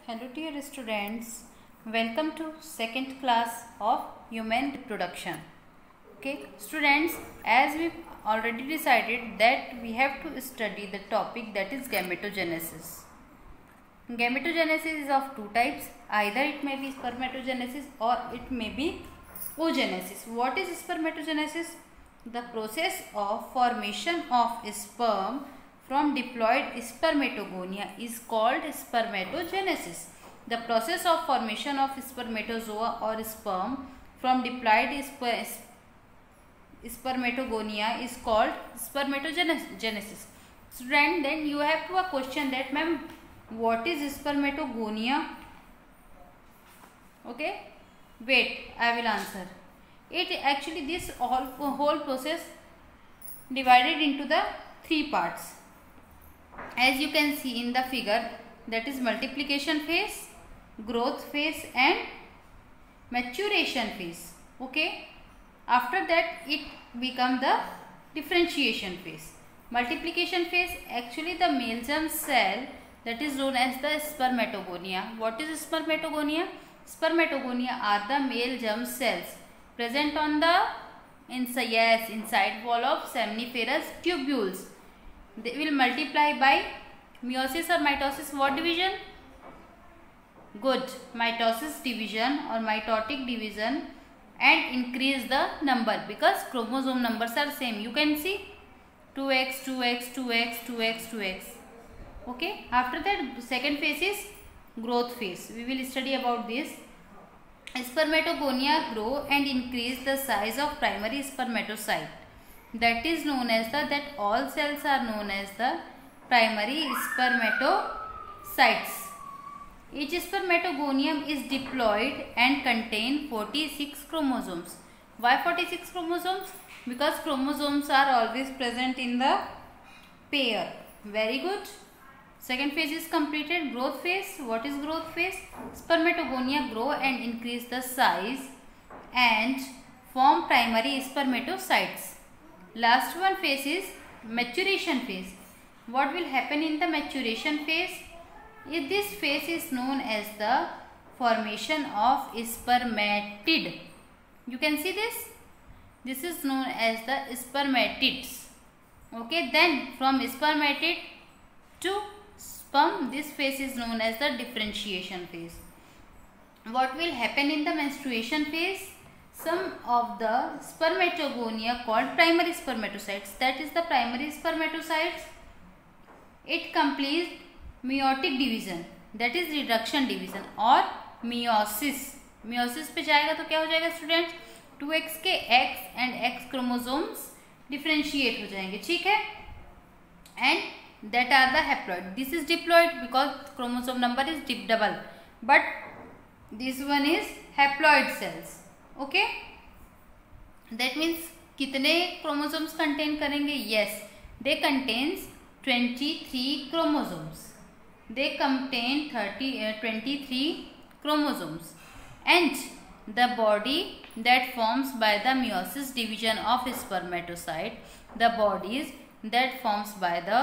Hello dear students, welcome to second class of human reproduction. Okay students, as we already decided that we have to study the topic that is gametogenesis. Gametogenesis is of two types, either it may be spermatogenesis or it may be oogenesis. What is spermatogenesis? The process of formation of sperm from diploid spermatogonia is called spermatogenesis. The process of formation of spermatozoa or sperm from diploid spermatogonia is called spermatogenesis. Student, then you have to a question that ma'am, what is spermatogonia? Okay, wait, I will answer. It actually this whole process divided into the three parts. As you can see in the figure, that is multiplication phase, growth phase and maturation phase. Okay, after that it become the differentiation phase. Multiplication phase, actually the male germ cell, that is known as the spermatogonia. What is spermatogonia? Spermatogonia are the male germ cells present on the inside wall of seminiferous tubules. They will multiply by meiosis or mitosis. What division? Good, mitosis division or mitotic division, and increase the number because chromosome numbers are same. You can see 2x, 2x, 2x, 2x, 2x. Okay, after that second phase is growth phase. We will study about this. Spermatogonia grow and increase the size of primary spermatocyte. That is known as that all cells are known as the primary spermatocytes. Each spermatogonium is diploid and contain 46 chromosomes. Why 46 chromosomes? Because chromosomes are always present in the pair. Very good. Second phase is completed. Growth phase. What is growth phase? Spermatogonia grow and increase the size and form primary spermatocytes. Last one phase is maturation phase. What will happen in the maturation phase? This phase is known as the formation of spermatid. You can see this. This is known as the spermatids. Okay, then from spermatid to sperm, this phase is known as the differentiation phase. What will happen in the menstruation phase? Some of the spermatogonia called primary spermatocytes, that is the primary spermatocytes, it completes meiotic division, that is reduction division or meiosis. meiosis पे जाएगा तो क्या हो जाएगा students? 2x के x and x chromosomes differentiate हो जाएंगे. ठीक है, and that are the haploid. This is diploid because chromosome number is double, but this one is haploid cells. Okay, that means कितने क्रोमोसोम्स कंटेन करेंगे? Yes, they contains 23 chromosomes. They contain 23 chromosomes and the body that forms by the meiosis division of spermatocyte, the bodies that forms by the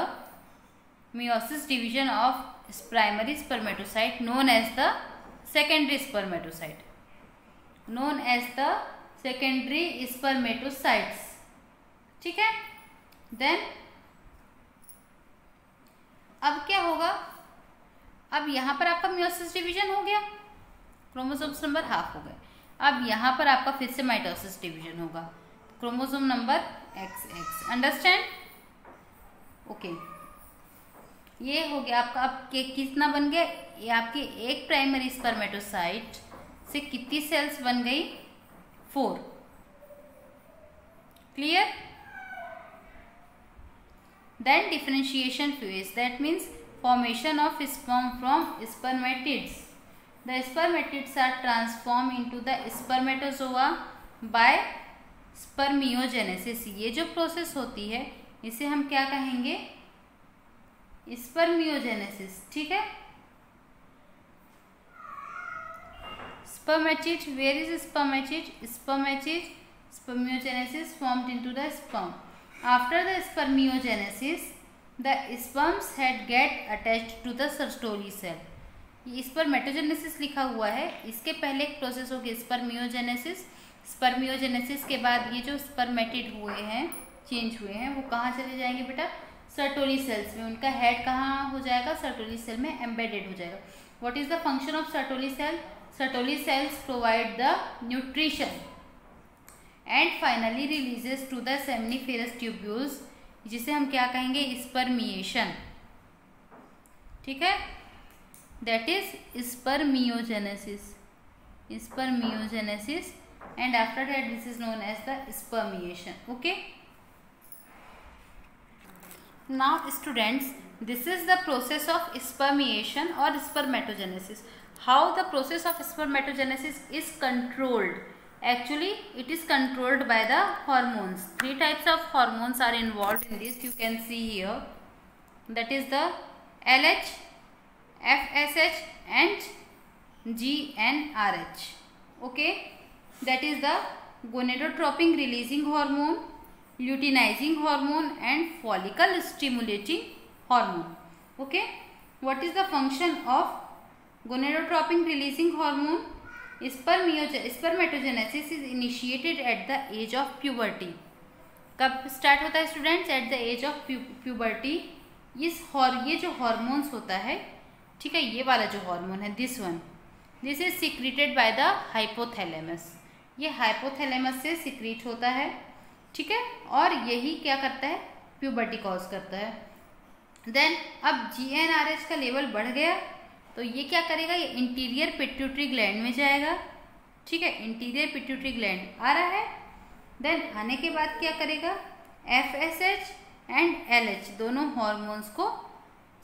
meiosis division of primary spermatocyte known as the secondary spermatocyte. known as the secondary spermatocytes. ठीक है, then अब क्या होगा? अब यहाँ पर आपका meiosis division हो गया, क्रोमोसोम्स नंबर हाफ हो गए. अब यहाँ पर आपका फिर से माइटोसिस डिवीजन होगा, chromosome number XX. Understand? Okay, ये हो गया आपका. अब कितना बन गया? ये आपके एक प्राइमरी स्पर्मेटोसाइट से कितनी सेल्स बन गई? 4. Clear? Then differentiation phase, that means formation of sperm from spermatids. The spermatids are transform into the spermatozoa by spermiogenesis. ये जो प्रोसेस होती है इसे हम क्या कहेंगे? स्पर्मियोजेनेसिस. ठीक है. Spermatid, where is spermatid? Spermatid, spermiogenesis formed into the sperm. After the spermiogenesis, the sperms head get attached to the Sertoli cell. इस पर मेटोजेनेसिस लिखा हुआ है, इसके पहले एक प्रोसेस होगी स्पर्मियोजेनेसिस। स्पर्मियोजेनेसिस के बाद ये जो स्पर्मेटिड हुए हैं, चेंज हुए हैं, वो कहाँ चले जाएंगे बेटा? सर्टोली सेल्स में। उनका हेड कहाँ हो जाएगा? सर्टोली सेल में एम्बेडेड हो जाएगा। What is the function of Sertoli cell? Sertoli cells provide the nutrition and finally releases to the seminiferous tubules, जिसे हम क्या कहेंगे? स्पर्मिएशन। ठीक है, that is spermiogenesis. Spermiogenesis and after that this is known as the spermiation. Okay, now students, this is the process of spermiation or spermatogenesis. How the process of spermatogenesis is controlled? Actually it is controlled by the hormones. Three types of hormones are involved in this. You can see here, that is the LH, FSH and GnRH. Okay, that is the gonadotropin releasing hormone, luteinizing hormone and follicle stimulating hormone. Okay, what is the function of gonadotropin releasing hormone? Spermatogenesis is initiated at the age of puberty. कब start होता है students? At the age of puberty. ये जो hormones होता है, ठीक है, ये वाला जो हार्मोन है, this is secreted by the hypothalamus. ये हाइपोथैलेमस से सिक्रीट होता है, ठीक है, और यही क्या करता है? प्यूबर्टी कॉज करता है। देन अब GnRH का लेवल बढ़ गया तो ये क्या करेगा? ये इंटीरियर पिट्यूटरी ग्लैंड में जाएगा, ठीक है, इंटीरियर पिट्यूटरी ग्लैंड आ रहा है। देन आने के बाद क्या करेगा? FSH एंड LH दोनों हॉर्मोन्स को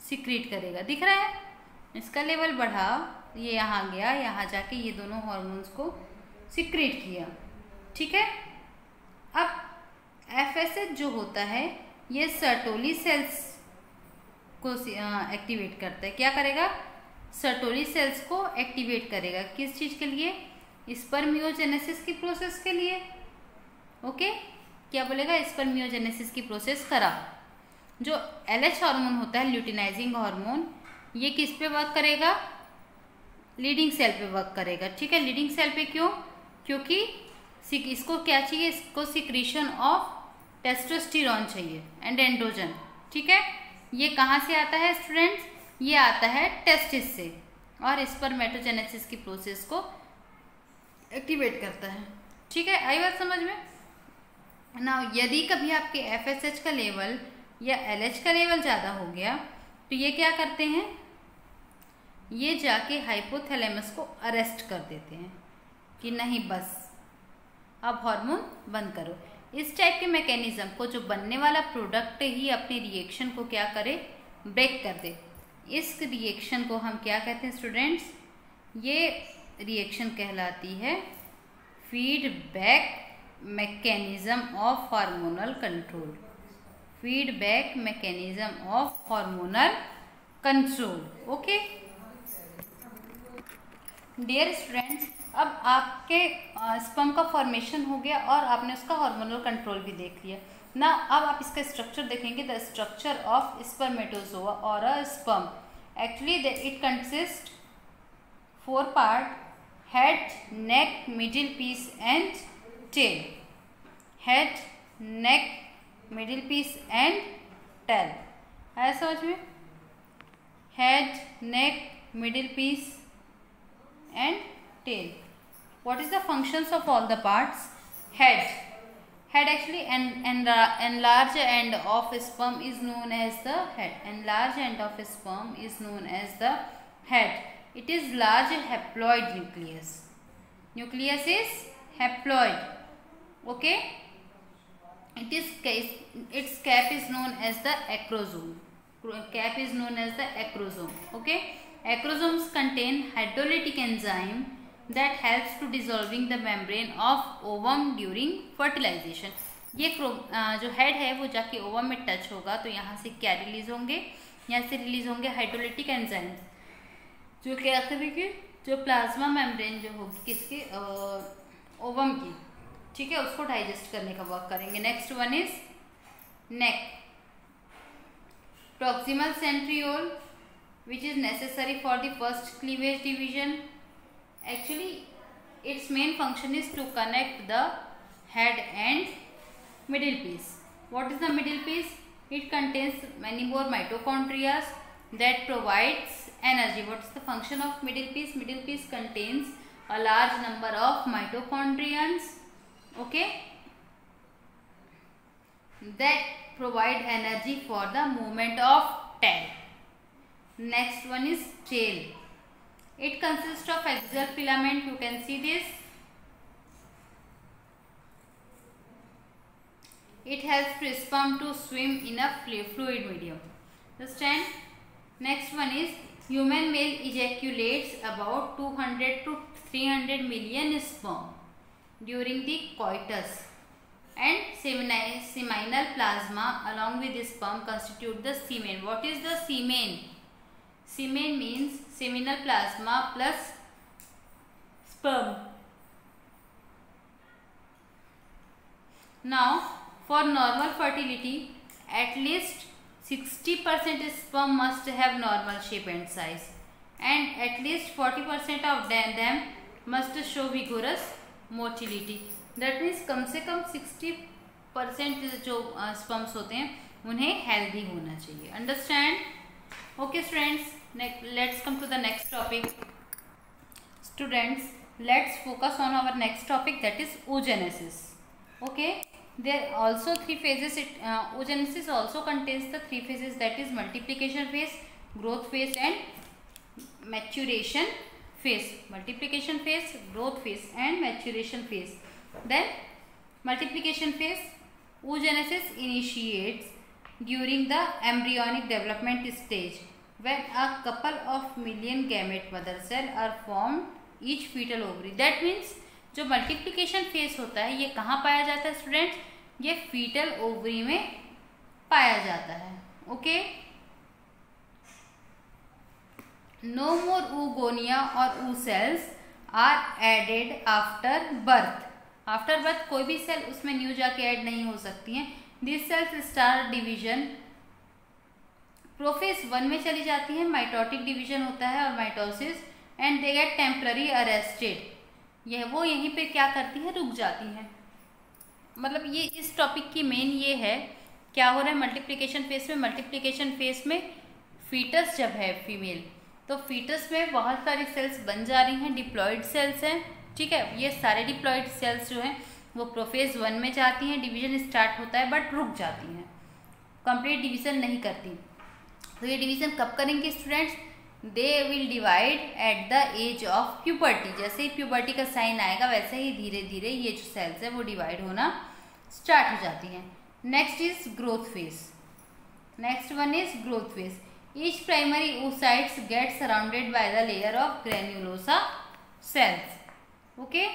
सिक्रीट करेगा। दिख रहा है? इसका लेवल बढ़ा, ये यहाँ गया, यहाँ जाके ये दोनों हॉर्मोन्स को सिक्रीट किया, ठीक है। अब FSH जो होता है ये सर्टोली सेल्स को एक्टिवेट करता है। क्या करेगा? सर्टोली सेल्स को एक्टिवेट करेगा। किस चीज़ के लिए? स्पर्मियोजेनेसिस की प्रोसेस के लिए। ओके, क्या बोलेगा? स्पर्मियोजेनेसिस की प्रोसेस करा। जो LH हार्मोन होता है, ल्यूटिनाइजिंग हार्मोन, ये किस पे वर्क करेगा? लीडिंग सेल पे वर्क करेगा, ठीक है। लीडिंग सेल पे क्यों? क्योंकि इसको क्या चाहिए? इसको सिक्रीशन ऑफ टेस्टोस्टेरोन चाहिए एंड एंड्रोजन, ठीक है। ये कहाँ से आता है स्टूडेंट्स? ये आता है टेस्टिस से, और स्पर्मेटोजेनेसिस की प्रोसेस को एक्टिवेट करता है, ठीक है। आई बात समझ में? ना यदि कभी आपके FSH का लेवल या LH का लेवल ज़्यादा हो गया तो ये क्या करते हैं? ये जाके हाइपोथैलेमस को अरेस्ट कर देते हैं कि नहीं, बस अब हार्मोन बंद करो। इस टाइप के मैकेनिज्म को, जो बनने वाला प्रोडक्ट ही अपने रिएक्शन को क्या करे? ब्रेक कर दे। इस रिएक्शन को हम क्या कहते हैं स्टूडेंट्स? ये रिएक्शन कहलाती है feedback mechanism of hormonal control. Feedback mechanism of hormonal control. Okay dear students, अब आपके स्पर्म का फॉर्मेशन हो गया और आपने उसका हार्मोनल कंट्रोल भी देख लिया ना। अब आप इसका स्ट्रक्चर देखेंगे, द स्ट्रक्चर ऑफ स्पर्मेटोजोआ और a sperm. Actually it consist 4 part: head, neck, middle piece and tail. Head, neck, middle piece and tail. है समझ में? Head, neck, middle piece and tail. What is the functions of all the parts? Head actually enlarged end of sperm is known as the head. Enlarged end of sperm is known as the head. It is large haploid nucleus. Nucleus is haploid. Okay. Its cap is known as the acrosome. Cap is known as the acrosome. Okay. Acrosomes contain hydrolytic enzyme that helps to dissolving the membrane of ovum during fertilization. ये जो head है वो जाके ovum में touch होगा तो यहाँ से क्या रिलीज होंगे? यहाँ से रिलीज होंगे हाइड्रोलिटिक एंजाइम्स, जो क्या करेंगे? जो प्लाज्मा मेम्ब्रेन जो होगी किसकी? ओवम की, ठीक है, उसको डाइजेस्ट करने का वर्क करेंगे। Next one is neck. Proximal centriole which is necessary for the first cleavage division. Actually its main function is to connect the head and middle piece. What is the middle piece? It contains many more mitochondria that provides energy. What is the function of middle piece? Middle piece contains a large number of mitochondrions, okay, that provide energy for the movement of tail. Next one is tail. It consists of axial filament. You can see this. It helps to sperm to swim in a fluid medium. Understand? Next one is human male ejaculates about 200 to 300 million sperm during the coitus, and seminal plasma along with the sperm constitute the semen. What is the semen? Semen means seminal plasma plus sperm. Now, for normal fertility, at least 60% sperm must have normal shape and size, and at least 40% of them must show vigorous motility. That means कम से कम 60% जो sperms होते हैं उन्हें healthy होना चाहिए. Understand? Okay students, let's come to the next topic. Students, let's focus on our next topic, that is oogenesis. Okay. There are also three phases. Oogenesis also contains the three phases, that is multiplication phase, growth phase and maturation phase. Multiplication phase, growth phase and maturation phase. Then multiplication phase, oogenesis initiates during the embryonic development stage when a couple of million gamete mother cell are formed each fetal ovary. That means जो multiplication phase होता है ये कहाँ पाया जाता है students? ये fetal ovary में पाया जाता है. ओके. नो मोर oogonia और oo cells are added after birth. After birth कोई भी सेल उसमें न्यू जाके ऐड नहीं हो सकती हैं. This cells start division prophase 1 में चली जाती हैं. माइटोटिक डिवीजन होता है और mitosis, and they get temporary arrested. यह वो यहीं पे क्या करती है, रुक जाती हैं. मतलब ये इस टॉपिक की मेन ये है क्या हो रहा है मल्टीप्लिकेशन फेज में. मल्टीप्लिकेशन फेज में फीटस जब है फीमेल, तो फीटस में बहुत सारी सेल्स बन जा रही हैं, डिप्लॉयड सेल्स हैं. ठीक है, ये सारे डिप्लॉयड सेल्स जो हैं वो प्रोफेज 1 में जाती हैं, डिवीजन स्टार्ट होता है बट रुक जाती हैं, कंप्लीट डिवीजन नहीं करती. तो ये डिवीजन कब करेंगे students? They will divide at the age of puberty. जैसे ही प्यूबर्टी का साइन आएगा वैसे ही धीरे धीरे ये जो सेल्स है वो डिवाइड होना स्टार्ट हो जाती हैं. Next is growth phase. Next one is growth phase. Each primary oocytes get surrounded by the layer of granulosa cells. Okay,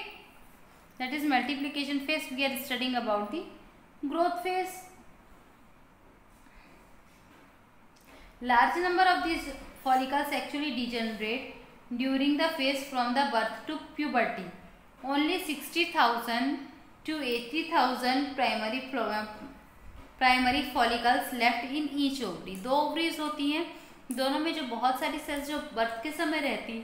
that is multiplication phase. We are studying about the growth phase. Large number of these follicles actually degenerate during the phase from the birth to puberty. Only 60,000 to 80,000 primary follicles left in each ovary. 2 ovaries होती हैं, दोनों में जो बहुत सारी sales जो birth के समय रहती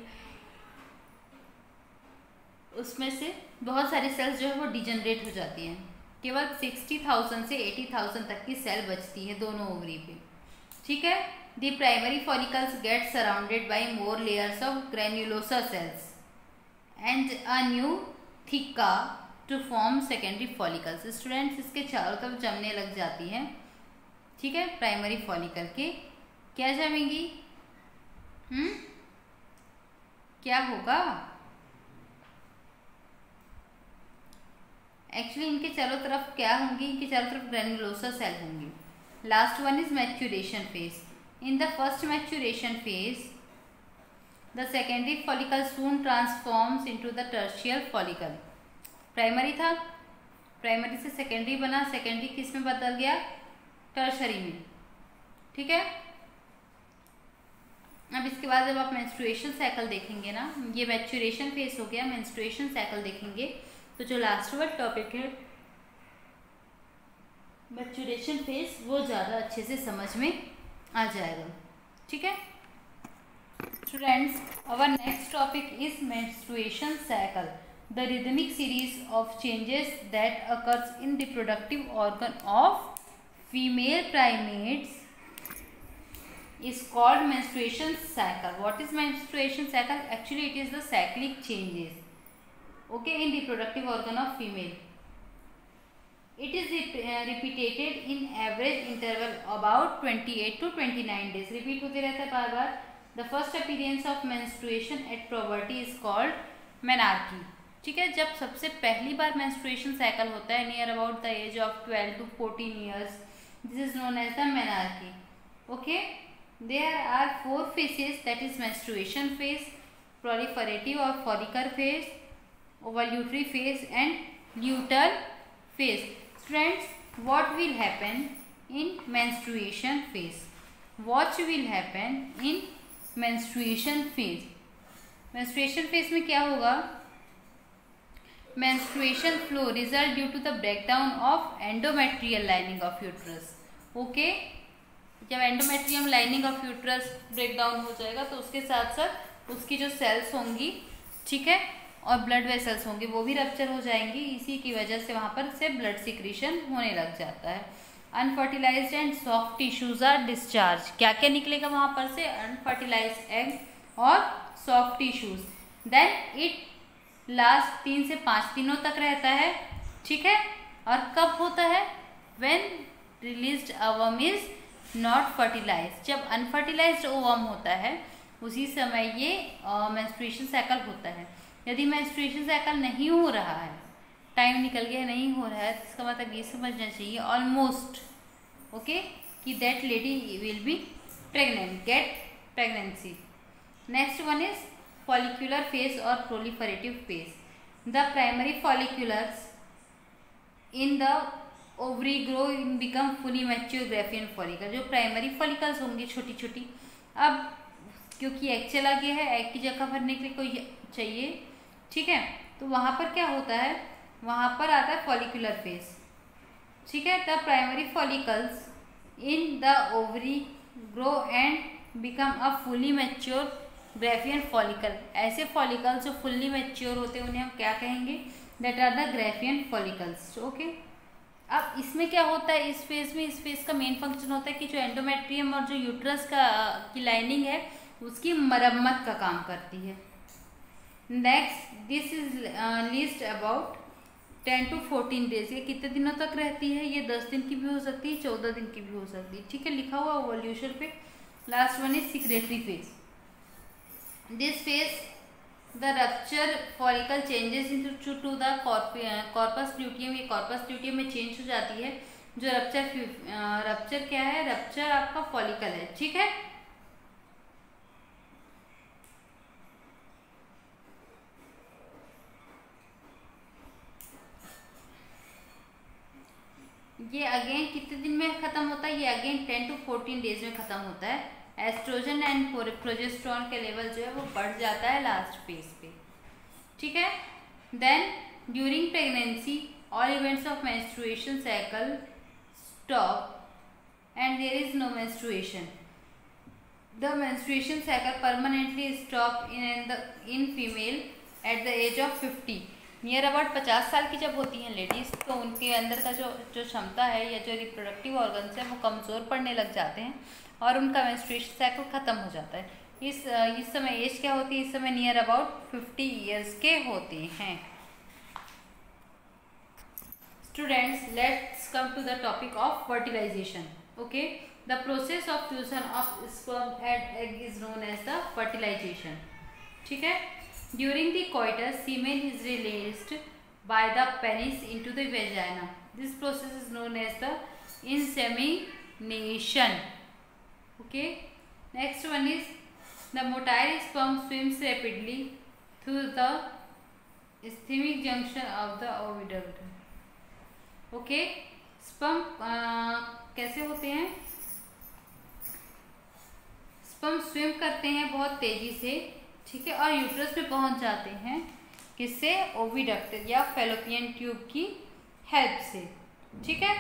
उसमें से बहुत सारी सेल्स जो है वो डिजेनरेट हो जाती हैं. केवल 60,000 से 80,000 तक की सेल बचती है दोनों ओवरी पे. ठीक है. The primary follicles get surrounded by more layers of granulosa cells and a new theca to form secondary follicles. Students, इसके चारों तरफ जमने लग जाती हैं. ठीक है, प्राइमरी फॉलिकल के क्या जमेंगी? क्या होगा? एक्चुअली इनके चारों तरफ क्या होंगी? इनके चारों तरफ ग्रेन्युलोसा सेल होंगी. Last one is maturation phase. In the first maturation phase, the secondary follicle soon transforms into the tertiary follicle. Primary था, प्राइमरी से सेकेंडरी बना, सेकेंडरी किस में बदल गया? टर्शरी में. ठीक है. अब इसके बाद जब आप मेंस्ट्रुएशन साइकिल देखेंगे ना, ये मैच्यूरेशन फेज हो गया, मेंस्ट्रुएशन साइकिल देखेंगे तो जो लास्ट वाला टॉपिक है मैच्यूरेशन फेज वो ज़्यादा अच्छे से समझ में आ जाएगा. ठीक है. Students, our next topic is menstruation cycle, the rhythmic series of changes that occurs in reproductive organ of female primates is called menstruation cycle. What is menstruation cycle? Actually, it is the cyclic changes, okay, in reproductive organ of female. It is repeated in average interval about 28 to 29 days. Repeat होते रहता है बार बार. The first appearance of menstruation at puberty is called menarche. ठीक है, जब सबसे पहली बार menstruation cycle होता है near about the age of 12 to 14 years, this is known as the menarche. Okay, there are 4 phases, that is menstruation phase, proliferative or follicle phase, ovulatory phase and luteal phase. Friends, what will happen in menstruation phase? What will happen in menstruation phase? menstruation phase में क्या होगा? menstruation flow result due to the breakdown of endometrial lining of uterus. Okay, जब endometrium lining of uterus breakdown हो जाएगा तो उसके साथ साथ उसकी जो cells होंगी, ठीक है, और ब्लड वेसल्स होंगे वो भी रप्चर हो जाएंगी. इसी की वजह से वहाँ पर से ब्लड सिक्रीशन होने लग जाता है. Unfertilised and soft tissues are discharge. क्या क्या निकलेगा वहाँ पर से? अनफर्टिलाइज्ड एग और soft tissues. Then it last 3 से 5 दिनों तक रहता है, ठीक है. और कब होता है? When released ovum is not fertilised. जब अनफर्टिलाइज्ड ओवम होता है उसी समय ये मेंस्ट्रुएशन साइकिल होता है. यदि मेंस्ट्रुएशन साइकिल नहीं हो रहा है, टाइम निकल गया नहीं हो रहा है, तो इसका मतलब ये समझना चाहिए ऑलमोस्ट, ओके, कि that lady will be pregnant, get pregnancy. Next one is follicular phase और proliferative phase. The primary folliculars in the ovary grow become fully mature Graafian follicle. जो प्राइमरी फॉलिकल्स होंगी छोटी छोटी, अब क्योंकि एग चला गया है, एग की जगह भरने के लिए कोई चाहिए, ठीक है, तो वहाँ पर क्या होता है? वहाँ पर आता है फॉलिकुलर फेज, ठीक है. The primary follicles in the ovary grow and become a fully mature Graafian follicle. ऐसे फॉलिकल्स जो फुल्ली मैच्योर होते हैं उन्हें हम क्या कहेंगे? That are the Graafian follicles. Okay, अब इसमें क्या होता है इस फेज में? इस फेज का मेन फंक्शन होता है कि जो एंडोमेट्रियम और जो यूट्रस की लाइनिंग है उसकी मरम्मत का काम करती है. Next, this is list about 10 to 14 days. ये कितने दिनों तक रहती है? ये 10 दिन की भी हो सकती है, 14 दिन की भी हो सकती है, ठीक है, लिखा हुआ ओवल्यूशन पे. Last one is secretary phase. This phase the rupture follicle changes into two the corpus luteum. ये कॉर्पस ल्यूटियम में चेंज हो जाती है. जो रप्चर क्या है? रप्चर आपका फॉलिकल है, ठीक है. ये अगेन कितने दिन में खत्म होता है? ये अगेन 10 to 14 डेज में खत्म होता है. एस्ट्रोजन एंड प्रोजेस्टेरोन के लेवल जो है वो बढ़ जाता है लास्ट फेज पे, ठीक है. Then during pregnancy all events of menstruation cycle stop and there is no menstruation. The menstruation cycle permanently stop in female at the age of 50. Near about 50 साल की जब होती हैं लेडीज़, तो उनके अंदर का जो क्षमता है या जो रिप्रोडक्टिव ऑर्गन्स हैं वो कमज़ोर पड़ने लग जाते हैं और उनका मेंस्ट्रुएशन साइकिल ख़त्म हो जाता है. इस समय एज क्या होती है? इस समय नियर अबाउट 50 ईयर्स के होते हैं. Students, let's come to the topic of fertilisation. Okay, the process of fusion of sperm and egg is known as the fertilisation, ठीक है. During the coitus, semen is released by the penis into the vagina. This process is known as the insemination. Okay. Next one is the motile sperm swims rapidly through the ischemic junction of the oviduct. Okay. Sperm कैसे होते हैं? Sperm swim करते हैं बहुत तेजी से, ठीक है, और यूट्रस पे पहुंच जाते हैं. किससे? ओविडक्ट या फैलोपियन ट्यूब की हेल्प से, ठीक है.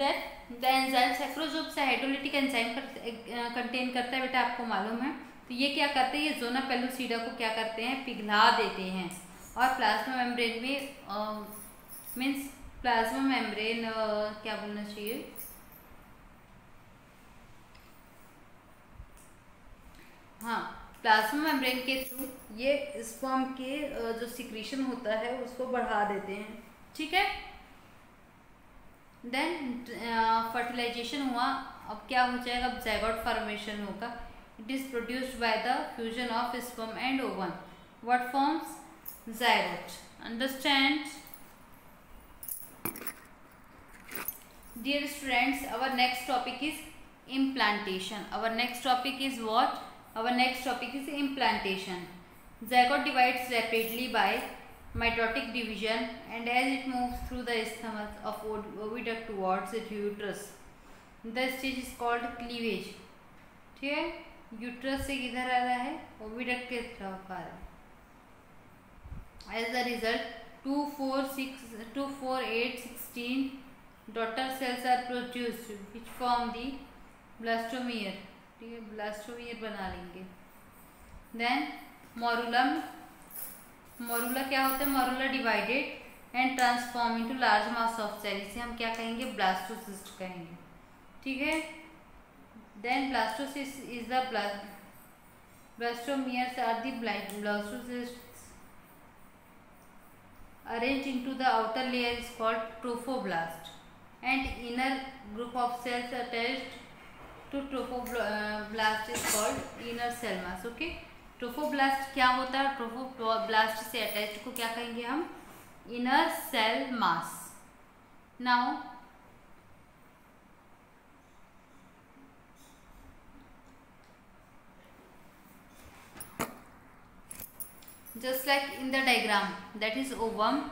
देन द एंजाइम सैक्रोजोब्स हाइड्रोलिटिक एंजाइम कंटेन करता है बेटा, आपको मालूम है। तो ये क्या करते हैं, ये जोना पेलुसिडा को क्या करते हैं, पिघला देते हैं और प्लाज्मा मेम्ब्रेन में मीन्स प्लाज्मा मेम्ब्रेन क्या बोलना चाहिए, हाँ, प्लाज्मा मेम्ब्रेन के थ्रू ये स्पर्म के जो सिक्रीशन होता है उसको बढ़ा देते हैं, ठीक है। देन फर्टिलाइजेशन हुआ, अब क्या हो जाएगा, अब ज़ायगोट फॉर्मेशन होगा। It is produced by the fusion of sperm and ovum, what forms, zygote, understand? Dear students, our next topic is implantation. Our next topic is what? Our next topic is implantation. Zygote divides rapidly by mitotic division and as it moves through the isthmus of oviduct towards its uterus, the stage is called cleavage. ठीक है, uterus से किधर आ रहा है, oviduct के तरफ आ रहा है। As the result, 2, 4, 8, 16 daughter cells are produced which form the blastomere, ठीक है, ब्लास्टोमियर बना लेंगे। Then मोरुला क्या होता है, morula divided and transform into large mass of cell, इसे हम क्या कहेंगे, ब्लास्टोसिस्ट कहेंगे, ठीक है। Then blastocyst is the blastomeres are the blastocyst arranged into the outer layer is called trophoblast and inner group of cells attached to trophoblast is called inner cell mass, okay। Trophoblast क्या होता है, trophoblast से attached को क्या कहेंगे हम, inner cell mass. Now just like in the diagram, that is ovum,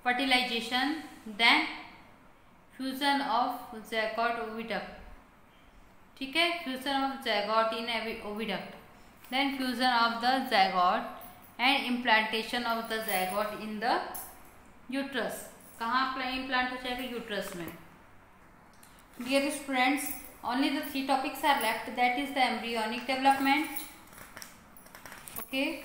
fertilization, then fusion of zygote oviduct, ठीक है, fusion of zygote in oviduct, then fusion of the zygote and implantation of the zygote in the uterus। कहाँ implant हो जाएगा, uterus में। Dear students, only the 3 topics are left, that is the embryonic development, okay,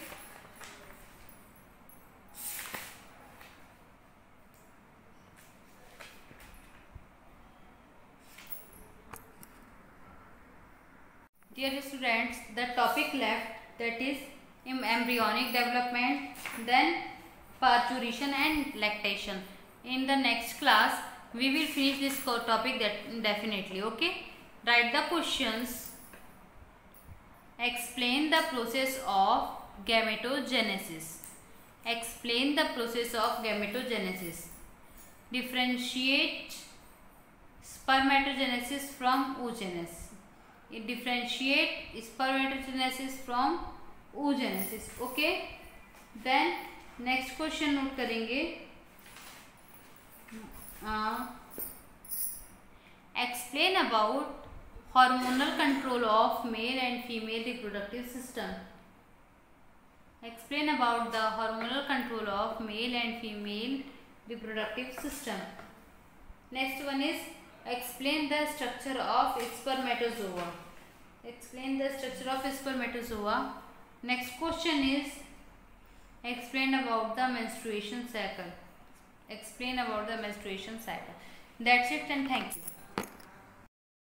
dear students, the topic left, that is embryonic development, then parturition and lactation. In the next class we will finish this topic definitely, okay। Write the questions. Explain the process of gametogenesis. Explain the process of gametogenesis. Differentiate spermatogenesis from oogenesis. Differentiate spermatogenesis from oogenesis, okay। Then next question note करेंगे, explain about hormonal control of male and female reproductive system. Explain about the hormonal control of male and female reproductive system. Next one is explain the structure of spermatozoa. Explain the structure of spermatozoa. Next question is explain about the menstruation cycle. Explain about the menstruation cycle. That's it and thank you.